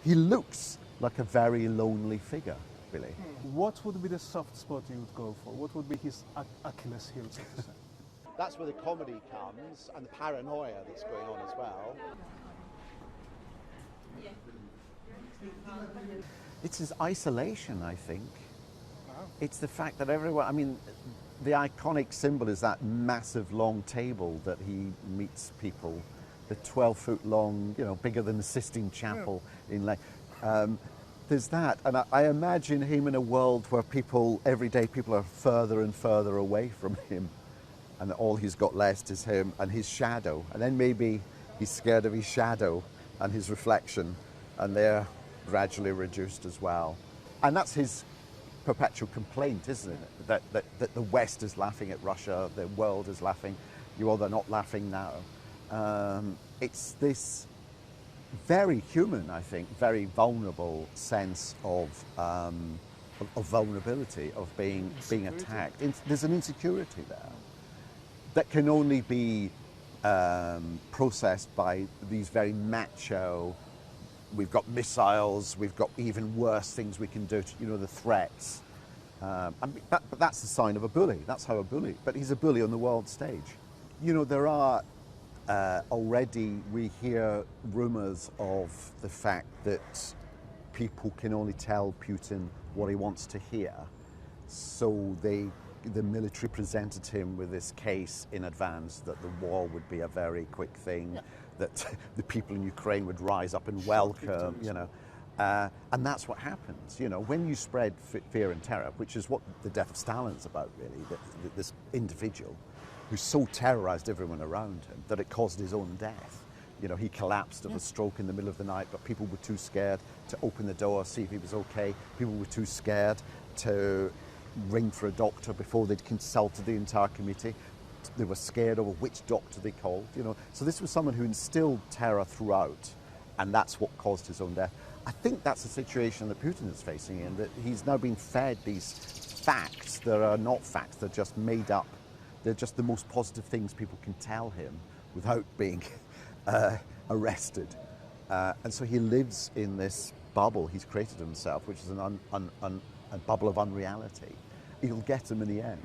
he looks like a very lonely figure, really. What would be the soft spot you would go for? What would be his Achilles heel, so to say? That's where the comedy comes, and the paranoia that's going on as well. It's his isolation, I think. Wow. It's the fact that everyone, I mean, the iconic symbol is that massive long table that he meets people, the 12-foot long, you know, bigger than the Sistine Chapel in length. There's that, and I imagine him in a world where people, every day people are further and further away from him, and all he's got left is him and his shadow, and then maybe he's scared of his shadow and his reflection, and they're gradually reduced as well. And that's his perpetual complaint, isn't it? That the West is laughing at Russia, the world is laughing, they're not laughing now. It's this very human, I think, very vulnerable sense of vulnerability, of being attacked. There's an insecurity there that can only be processed by these very macho, we've got missiles, we've got even worse things we can do, the threats. But that's the sign of a bully. That's how a bully, but he's a bully on the world stage. There are already, we hear rumors of the fact that people can only tell Putin what he wants to hear. So the military presented him with this case in advance that the war would be a very quick thing, that the people in Ukraine would rise up and welcome, and that's what happens. When you spread fear and terror, which is what the death of Stalin is about, really, this individual who so terrorized everyone around him that it caused his own death. He collapsed of a stroke in the middle of the night, but people were too scared to open the door, see if he was okay. People were too scared to ring for a doctor before they'd consulted the entire committee. They were scared over which doctor they called, So this was someone who instilled terror throughout, and that's what caused his own death. I think that's the situation that Putin is facing in, that he's now being fed these facts that are not facts, they're just made up. They're just the most positive things people can tell him without being arrested. And so he lives in this bubble he's created himself, which is a bubble of unreality. It'll get him in the end.